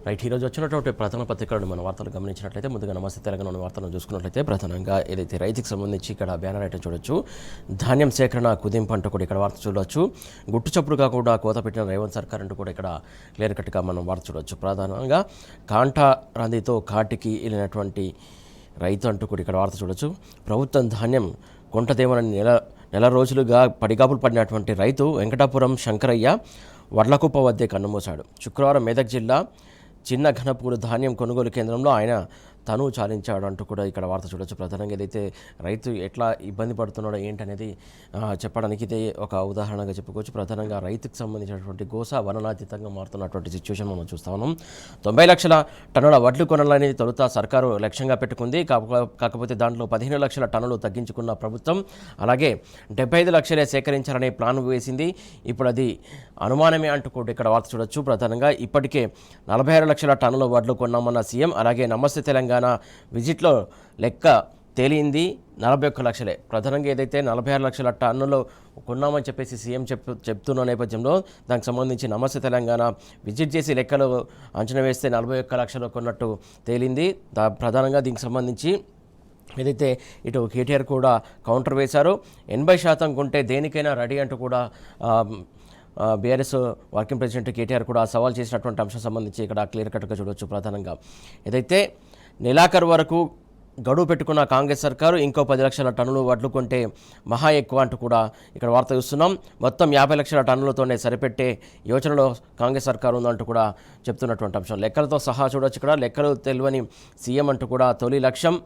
Right ఈరోజు వచ్చినటువంటి ప్రధాన పత్రికలను మన వార్తలు గమనించినట్లయితే ముందుగా నమస్తే తెలంగాణ వార్తలను చూసుకున్నట్లయితే ప్రధానంగా ఏదైతే రైతుకు సంబంధించి ఇక్కడ బ్యానర్ ఐటమ్ చూడొచ్చు. ధాన్యం సేకరణ కుదింపు అంటూ కూడా ఇక్కడ వార్త చూడొచ్చు. గుట్టుచప్పుడుగా కూడా కోత పెట్టిన రేవంత్ సర్కార్ అంటూ కూడా ఇక్కడ క్లియర్ కట్గా మనం వార్త చూడొచ్చు. ప్రధానంగా కాంటా రందితో కాటికి వెళ్ళినటువంటి రైతు అంటూ కూడా ఇక్కడ వార్త చూడొచ్చు. ప్రభుత్వం ధాన్యం కొంటదేమని నెల రోజులుగా పడిగాపులు పడినటువంటి రైతు వెంకటాపురం శంకరయ్య వడ్లకుప్ప వద్దే కన్నుమూశాడు. శుక్రవారం మెదక్ జిల్లా చిన్న ఘనపూరు ధాన్యం కొనుగోలు కేంద్రంలో ఆయన తను చాలించాడు అంటూ కూడా ఇక్కడ వార్త చూడొచ్చు. ప్రధానంగా ఏదైతే రైతు ఎట్లా ఇబ్బంది పడుతున్నాడో ఏంటనేది చెప్పడానికి ఇదే ఒక ఉదాహరణగా చెప్పుకోవచ్చు. ప్రధానంగా రైతుకు సంబంధించినటువంటి గోస వననాతీతంగా మారుతున్నటువంటి సిచ్యువేషన్ మనం చూస్తా ఉన్నాం. 90 లక్షల టన్నుల వడ్లు కొనాలని తొలుత సర్కారు లక్ష్యంగా పెట్టుకుంది. కాకపోతే దాంట్లో 15 లక్షల టన్నులు తగ్గించుకున్న ప్రభుత్వం అలాగే 75 లక్షలే సేకరించాలనే ప్లాన్ వేసింది. ఇప్పుడు అది అనుమానమే అంటూ కూడా ఇక్కడ వార్త చూడొచ్చు. ప్రధానంగా ఇప్పటికే 46 లక్షల టన్నుల వడ్లు కొన్నామన్న సీఎం. అలాగే నమస్తే తెలంగాణ విజిట్లో లెక్క తేలింది 41 లక్షలే. ప్రధానంగా ఏదైతే 46 లక్షల టన్నులు కొన్నామని చెప్పేసి సీఎం చెప్తున్న నేపథ్యంలో దానికి సంబంధించి నమస్తే తెలంగాణ విజిట్ చేసి లెక్కలు అంచనా వేస్తే 41 లక్షలు కొన్నట్టు తేలింది. ప్రధానంగా దీనికి సంబంధించి ఏదైతే ఇటు కేటీఆర్ కూడా కౌంటర్ వేశారు. 80% కొంటే దేనికైనా రెడీ అంటూ కూడా బీఆర్ఎస్ వర్కింగ్ ప్రెసిడెంట్ కేటీఆర్ కూడా సవాల్ చేసినటువంటి అంశం సంబంధించి ఇక్కడ క్లియర్ కట్గా చూడవచ్చు. ప్రధానంగా ఏదైతే నెలాఖరు వరకు గడువు పెట్టుకున్న కాంగ్రెస్ సర్కారు ఇంకో 10 లక్షల టన్నులు వడ్లు కొంటే మహా ఎక్కువ అంటూ కూడా ఇక్కడ వార్త చూస్తున్నాం. మొత్తం 50 లక్షల టన్నులతోనే సరిపెట్టే యోచనలో కాంగ్రెస్ సర్కారు ఉందంటూ కూడా చెప్తున్నటువంటి అంశం. లెక్కలతో సహా చూడవచ్చు. ఇక్కడ లెక్కలు తెలియని సీఎం అంటూ కూడా తొలి లక్ష్యం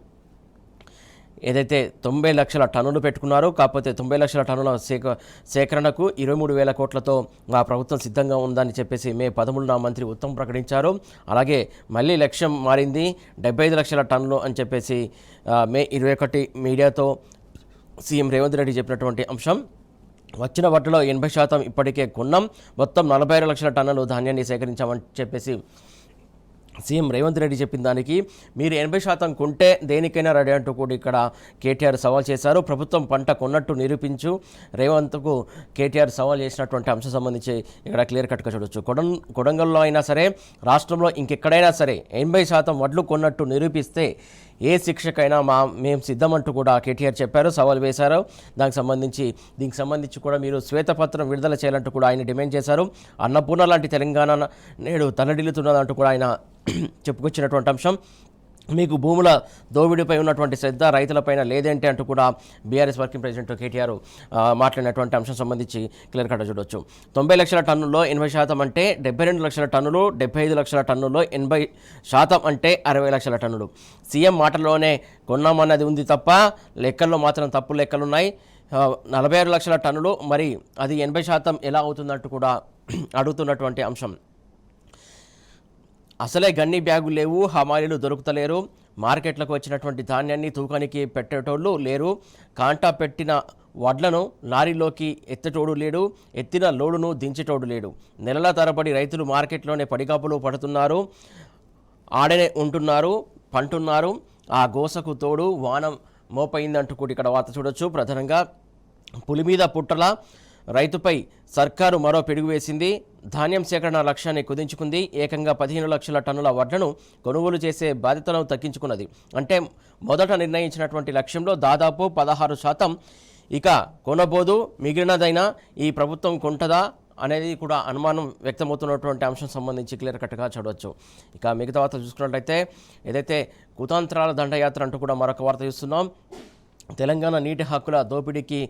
ఏదైతే 90 లక్షల టన్నులు పెట్టుకున్నారో కాకపోతే 90 లక్షల టన్నుల సేకరణకు 23,000 కోట్లతో మా ప్రభుత్వం సిద్ధంగా ఉందని చెప్పేసి మే 13న మంత్రి ఉత్తమ్ ప్రకటించారు. అలాగే మళ్ళీ లక్ష్యం మారింది 75 లక్షల టన్నులు అని చెప్పేసి మే 21 మీడియాతో సీఎం రేవంత్ రెడ్డి చెప్పినటువంటి అంశం. వచ్చిన వాటిలో 80% ఇప్పటికే కొన్నాం. మొత్తం 46 లక్షల టన్నులు ధాన్యాన్ని సేకరించామని చెప్పేసి సీఎం రేవంత్ రెడ్డి చెప్పిన దానికి మీరు 80% కొంటే దేనికైనా రెడీ అంటూ కూడా ఇక్కడ కేటీఆర్ సవాల్ చేశారు. ప్రభుత్వం పంట కొన్నట్టు నిరూపించు రేవంత్కు కేటీఆర్ సవాల్ చేసినటువంటి అంశం సంబంధించి ఇక్కడ క్లియర్ కట్గా చూడొచ్చు. కొడంగల్లో అయినా సరే రాష్ట్రంలో ఇంకెక్కడైనా సరే 80% వడ్లు కొన్నట్టు నిరూపిస్తే ఏ శిక్షకైనా మేము సిద్ధమంటూ కూడా కేటీఆర్ చెప్పారు, సవాల్ వేశారు. దీనికి సంబంధించి కూడా మీరు శ్వేతపత్రం విడుదల చేయాలంటూ కూడా ఆయన డిమాండ్ చేశారు. అన్నపూర్ణ లాంటి తెలంగాణ నేడు తల్లడిల్లుతున్నదంటూ కూడా ఆయన చెప్పుకొచ్చినటువంటి అంశం. మీకు భూముల దోవిడిపై ఉన్నటువంటి శ్రద్ధ రైతులపైన లేదేంటి అంటూ కూడా బీఆర్ఎస్ వర్కింగ్ ప్రెసిడెంట్ కేటీఆర్ మాట్లాడినటువంటి అంశం సంబంధించి క్లియర్ కట్గా చూడొచ్చు. 90 లక్షల టన్నుల్లో 80% అంటే 72 లక్షల టన్నులు, 75 లక్షల టన్నుల్లో 80% అంటే 60 లక్షల టన్నులు. సీఎం మాటల్లోనే కొన్నామన్నది ఉంది తప్ప లెక్కల్లో మాత్రం తప్పు లెక్కలున్నాయి. 46 లక్షల టన్నులు మరి అది 80% ఎలా అవుతుందంటూ కూడా అడుగుతున్నటువంటి అంశం. అసలే గన్ని బ్యాగులు లేవు, హమాలీలు దొరుకుతలేరు, మార్కెట్లకు వచ్చినటువంటి ధాన్యాన్ని తూకానికి పెట్టేటోళ్ళు లేరు, కాంటా పెట్టిన వడ్లను లారీలోకి ఎత్తటోడు లేడు, ఎత్తిన లోడును దించేటోడు లేడు. నెలల తరబడి రైతులు మార్కెట్లోనే పడిగాపులు పడుతున్నారు, ఆడనే ఉంటున్నారు, పంటున్నారు. ఆ గోసకు తోడు వానం మోపైందంటూ కూడా ఇక్కడ వార్త చూడొచ్చు. ప్రధానంగా పులి మీద పుట్టల రైతుపై సర్కారు మరో పిడుగు వేసింది. ధాన్యం సేకరణ లక్ష్యాన్ని కుదించుకుంది. ఏకంగా 15 లక్షల టన్నుల వడ్లను కొనుగోలు చేసే బాధ్యతలను తగ్గించుకున్నది. అంటే మొదట నిర్ణయించినటువంటి లక్ష్యంలో దాదాపు 16% ఇక కొనబోదు. మిగిలినదైనా ఈ ప్రభుత్వం కొంటదా అనేది కూడా అనుమానం వ్యక్తమవుతున్నటువంటి అంశం సంబంధించి క్లియర్ కట్గా చూడవచ్చు. ఇక మిగతా వార్త చూసుకున్నట్లయితే ఏదైతే కుతాంత్రాల దండయాత్ర అంటూ కూడా మరొక వార్త చూస్తున్నాం. తెలంగాణ నీటి హక్కుల దోపిడీకి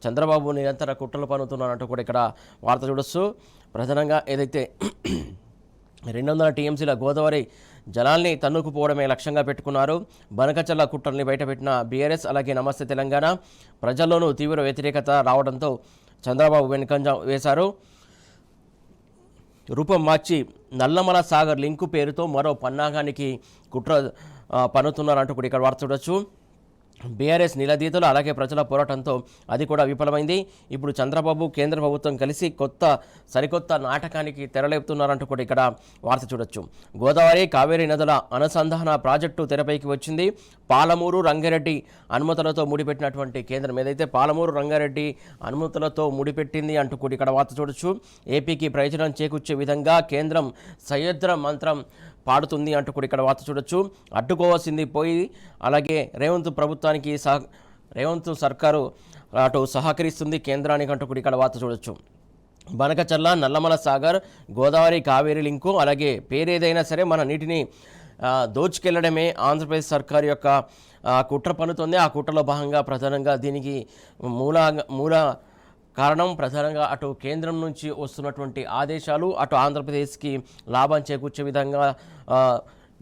చంద్రబాబు నిరంతర కుట్రలు పన్నుతున్నారంటూ కూడా ఇక్కడ వార్త చూడొచ్చు. ప్రధానంగా ఏదైతే 200 టీఎంసీల గోదావరి జలాల్ని తన్నుకుపోవడమే లక్ష్యంగా పెట్టుకున్నారు. బనకచర్ల కుట్రల్ని బయటపెట్టిన బీఆర్ఎస్ అలాగే నమస్తే తెలంగాణ ప్రజల్లోనూ తీవ్ర వ్యతిరేకత రావడంతో చంద్రబాబు వెనుకంజ వేశారు. రూపం మార్చి నల్లమల సాగర్ లింకు పేరుతో మరో పన్నాగానికి కుట్ర పన్నుతున్నారంటూ కూడా ఇక్కడ వార్త చూడొచ్చు. బీఆర్ఎస్ నిలదీతలు అలాగే ప్రజల పోరాటంతో అది కూడా విఫలమైంది. ఇప్పుడు చంద్రబాబు కేంద్ర ప్రభుత్వం కలిసి సరికొత్త నాటకానికి తెరలేపుతున్నారంటూ కూడా ఇక్కడ వార్త చూడొచ్చు. గోదావరి కావేరీ నదుల అనుసంధాన ప్రాజెక్టు తెరపైకి వచ్చింది. పాలమూరు రంగారెడ్డి అనుమతులతో ముడిపెట్టినటువంటి కేంద్రం ఏదైతే పాలమూరు రంగారెడ్డి అనుమతులతో ముడిపెట్టింది అంటూ కూడా ఇక్కడ వార్త చూడొచ్చు. ఏపీకి ప్రయోజనం చేకూర్చే విధంగా కేంద్రం సయోధ్ర మంత్రం పాడుతుంది అంటూ కూడా ఇక్కడ వార్త చూడొచ్చు. అడ్డుకోవాల్సింది పోయి అలాగే రేవంత్ సర్కారు అటు సహకరిస్తుంది కేంద్రానికి అంటూ కూడా ఇక్కడ వార్త చూడొచ్చు. బనకచర్ల, నల్లమల సాగర్, గోదావరి కావేరీ లింకు అలాగే పేరేదైనా సరే మన నీటిని దోచుకెళ్లడమే ఆంధ్రప్రదేశ్ సర్కారు యొక్క కుట్ర పన్నుతోంది. ఆ కుట్రలో భాగంగా ప్రధానంగా దీనికి మూల కారణం ప్రధానంగా అటు కేంద్రం నుంచి వస్తున్నటువంటి ఆదేశాలు అటు ఆంధ్రప్రదేశ్కి లాభం చేకూర్చే విధంగా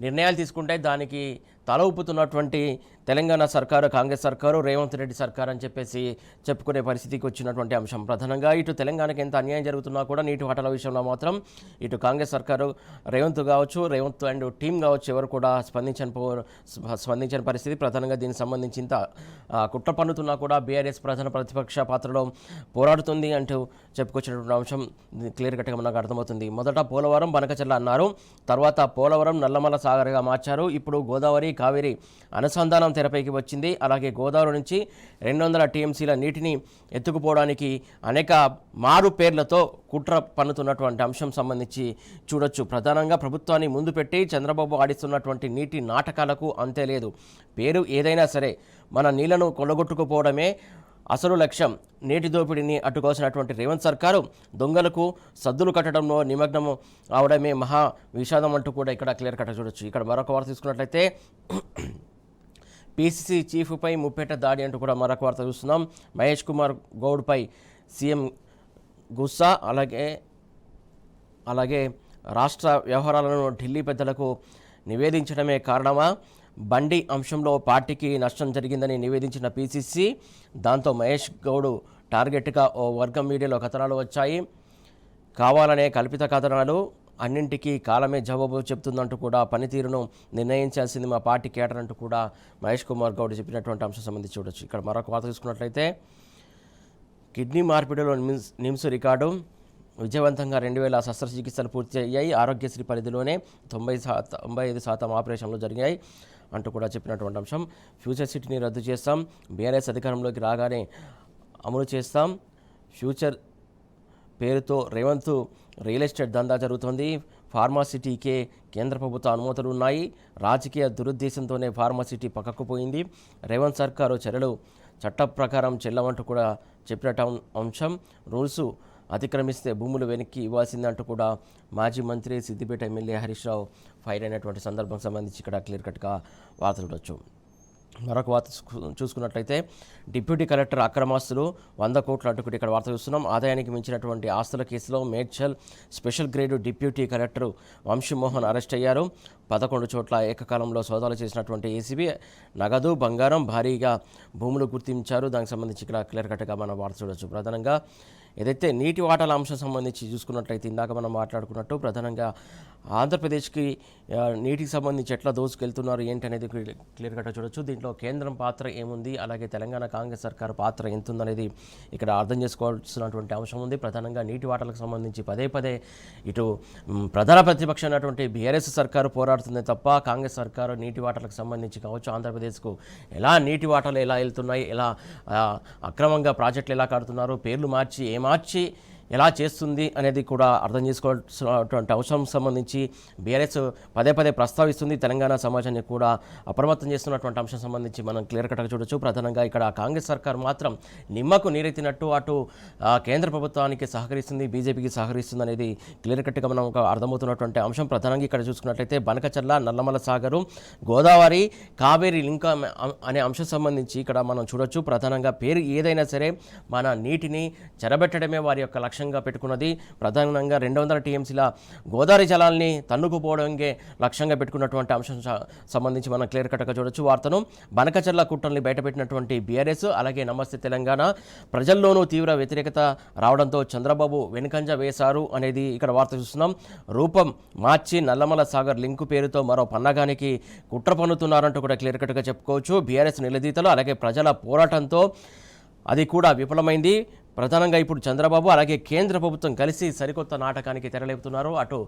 నిర్ణయాలు తీసుకుంటే దానికి తల ఊపుతున్నటువంటి తెలంగాణ సర్కారు, కాంగ్రెస్ సర్కారు, రేవంత్ రెడ్డి సర్కారు అని చెప్పేసి చెప్పుకునే పరిస్థితికి వచ్చినటువంటి అంశం. ప్రధానంగా ఇటు తెలంగాణకి ఎంత అన్యాయం జరుగుతున్నా కూడా నీటి వాటాల విషయంలో మాత్రం ఇటు కాంగ్రెస్ సర్కారు రేవంత్ అండ్ టీం కావచ్చు ఎవరు కూడా స్పందించని పరిస్థితి. ప్రధానంగా దీనికి సంబంధించి ఇంత కుట్ర పన్నుతున్నా కూడా బీఆర్ఎస్ ప్రధాన ప్రతిపక్ష పాత్రలో పోరాడుతుంది అంటూ చెప్పుకొచ్చినటువంటి అంశం క్లియర్ కట్గా మనకు అర్థమవుతుంది. మొదట పోలవరం, బనకచర్ల అన్నారు, తర్వాత పోలవరం నల్లమల సాగర్గా మార్చారు. ఇప్పుడు గోదావరి, కావేరీ అనుసంధానం తెరపైకి వచ్చింది. అలాగే గోదావరి నుంచి 200 టీఎంసీల నీటిని ఎత్తుకుపోవడానికి అనేక మారు పేర్లతో కుట్ర పన్నుతున్నటువంటి అంశం సంబంధించి చూడొచ్చు. ప్రధానంగా ప్రభుత్వాన్ని ముందు పెట్టి చంద్రబాబు ఆడిస్తున్నటువంటి నీటి నాటకాలకు అంతే లేదు. పేరు ఏదైనా సరే మన నీళ్లను కొల్లగొట్టుకుపోవడమే అసలు లక్ష్యం. నీటి దోపిడీని అడ్డుకోవాల్సినటువంటి రేవంత్ సర్కారు దొంగలకు సద్దులు కట్టడంలో నిమగ్నం అవడమే మహా విషాదం అంటూ కూడా ఇక్కడ క్లియర్ కట్ట చూడొచ్చు. ఇక్కడ మరొక వార్త తీసుకున్నట్లయితే పీసీసీ చీఫ్పై ముప్పేట దాడి అంటూ కూడా మరొక వార్త చూస్తున్నాం. మహేష్ కుమార్ గౌడ్పై సీఎం గుస్సా, అలాగే రాష్ట్ర వ్యవహారాలను ఢిల్లీ పెద్దలకు నివేదించడమే కారణమా? బండి అంశంలో పార్టీకి నష్టం జరిగిందని నివేదించిన పీసీసీ, దాంతో మహేష్ గౌడ్ టార్గెట్గా ఓ వర్గం మీడియాలో కథనాలు వచ్చాయి. కావాలనే కల్పిత కథనాలు, అన్నింటికీ కాలమే జవాబు చెప్తుందంటూ కూడా పనితీరును నిర్ణయించాల్సింది మా పార్టీ కేటర్ అంటూ కూడా మహేష్ కుమార్ గౌడ్ చెప్పినటువంటి అంశం సంబంధించి చూడొచ్చు. ఇక్కడ మరొక వార్త తీసుకున్నట్లయితే కిడ్నీ మార్పిడిలో నిమ్స్ రికార్డు విజయవంతంగా 2000 శస్త్రచికిత్సలు పూర్తి అయ్యాయి. ఆరోగ్యశ్రీ పరిధిలోనే 95% ఆపరేషన్లు జరిగాయి అంటూ కూడా చెప్పినటువంటి అంశం. ఫ్యూచర్ సిటీని రద్దు చేస్తాం, బీఆర్ఎస్ అధికారంలోకి రాగానే అమలు చేస్తాం. ఫ్యూచర్ పేరుతో రేవంత్ రియల్ ఎస్టేట్ దందా జరుగుతోంది. ఫార్మాసిటీకే కేంద్ర ప్రభుత్వ అనుమతులు ఉన్నాయి. రాజకీయ దురుద్దేశంతోనే ఫార్మాసిటీ పక్కకు పోయింది. రేవంత్ సర్కారు చర్యలు చట్ట ప్రకారం చెల్లవంటూ కూడా చెప్పినట్టు అంశం. రూల్స్ అతిక్రమిస్తే భూములు వెనక్కి ఇవ్వాల్సిందంటూ కూడా మాజీ మంత్రి సిద్దిపేట ఎమ్మెల్యే హరీష్ రావు ఫైర్ అయినటువంటి సందర్భం సంబంధించి ఇక్కడ క్లియర్ కట్గా వార్తలు చూడొచ్చు. మరొక వార్త చూసుకున్నట్లయితే డిప్యూటీ కలెక్టర్ అక్రమాస్తులు 100 కోట్లు అంటూ ఇక్కడ వార్త చూస్తున్నాం. ఆదాయానికి మించినటువంటి ఆస్తుల కేసులో Medchal special grade deputy collector Vamsi Mohan arrest అయ్యారు. 11 చోట్ల ఏకకాలంలో సోదాలు చేసినటువంటి ఏసీబీ నగదు, బంగారం, భారీగా భూములు గుర్తించారు. దానికి సంబంధించి ఇక్కడ క్లియర్ కట్గా మనం వార్త చూడొచ్చు. ప్రధానంగా ఏదైతే నీటి వాటాల అంశం సంబంధించి చూసుకున్నట్లయితే ఇందాక మనం మాట్లాడుకున్నట్టు ప్రధానంగా ఆంధ్రప్రదేశ్కి నీటికి సంబంధించి ఎట్లా దోసుకెళ్తున్నారు ఏంటి అనేది క్లియర్ కట్గా చూడొచ్చు. దీంట్లో కేంద్రం పాత్ర ఏముంది, అలాగే తెలంగాణ కాంగ్రెస్ సర్కారు పాత్ర ఎంత ఉందనేది ఇక్కడ అర్థం చేసుకోవాల్సినటువంటి అంశం ఉంది. ప్రధానంగా నీటి వాటాలకు సంబంధించి పదే ఇటు ప్రధాన ప్రతిపక్షం అయినటువంటి బీఆర్ఎస్ సర్కారు పోరాడుతుంది తప్ప కాంగ్రెస్ సర్కారు నీటి వాటాలకు సంబంధించి కావచ్చు ఆంధ్రప్రదేశ్కు ఎలా వాటాలు ఎలా వెళ్తున్నాయి, ఎలా అక్రమంగా ప్రాజెక్టులు ఎలా కడుతున్నారు, పేర్లు మార్చి ఎలా చేస్తుంది అనేది కూడా అర్థం చేసుకోవాల్సినటువంటి అవసరం సంబంధించి బీఆర్ఎస్ పదే ప్రస్తావిస్తుంది. తెలంగాణ సమాజాన్ని కూడా అప్రమత్తం చేస్తున్నటువంటి అంశం సంబంధించి మనం క్లియర్ కట్గా చూడొచ్చు. ప్రధానంగా ఇక్కడ కాంగ్రెస్ సర్కార్ మాత్రం నిమ్మకు నీరెత్తినట్టు అటు కేంద్ర ప్రభుత్వానికి సహకరిస్తుంది, బీజేపీకి సహకరిస్తుంది అనేది క్లియర్ కట్గా మనం అర్థమవుతున్నటువంటి అంశం. ప్రధానంగా ఇక్కడ చూసుకున్నట్లయితే బనకచర్ల, నల్లమల సాగరు, గోదావరి, కావేరీ లింక్ అనే అంశం సంబంధించి ఇక్కడ మనం చూడొచ్చు. ప్రధానంగా పేరు ఏదైనా సరే మన నీటిని చెరబెట్టడమే వారి యొక్క లక్ష్యంగా పెట్టుకున్నది. ప్రధానంగా 200 టీఎంసీల గోదావరి జలాల్ని తన్నుకుపోవడంకే లక్ష్యంగా పెట్టుకున్నటువంటి అంశం సంబంధించి మనం క్లియర్ కట్గా చూడొచ్చు. వార్తను బనకచర్ల కుట్రల్ని బయటపెట్టినటువంటి బీఆర్ఎస్, అలాగే నమస్తే తెలంగాణ ప్రజల్లోనూ తీవ్ర వ్యతిరేకత రావడంతో చంద్రబాబు వెనుకంజ వేశారు అనేది ఇక్కడ వార్త చూస్తున్నాం. రూపం మార్చి నల్లమల సాగర్ లింకు పేరుతో మరో పన్నగానికి కుట్ర పన్నుతున్నారంటూ కూడా క్లియర్ కట్గా చెప్పుకోవచ్చు. బీఆర్ఎస్ నిలదీతలు అలాగే ప్రజల పోరాటంతో అది కూడా విఫలమైంది. ప్రధానంగా ఇప్పుడు చంద్రబాబు అలాగే కేంద్ర ప్రభుత్వం కలిసి సరికొత్త నాటకానికి తెరలేపుతున్నారు. అటు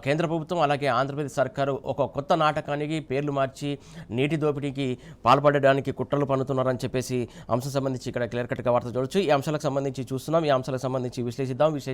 కేంద్ర ప్రభుత్వం అలాగే ఆంధ్రప్రదేశ్ సర్కారు ఒక కొత్త నాటకానికి పేర్లు మార్చి నీటి దోపిడీకి పాల్పడడానికి కుట్రలు పన్నుతున్నారని చెప్పేసి అంశం సంబంధించి ఇక్కడ క్లియర్ కట్గా వార్త చూడొచ్చు. ఈ అంశాలకు సంబంధించి చూస్తున్నాం. ఈ అంశాలకు సంబంధించి విశ్లేషిద్దాం.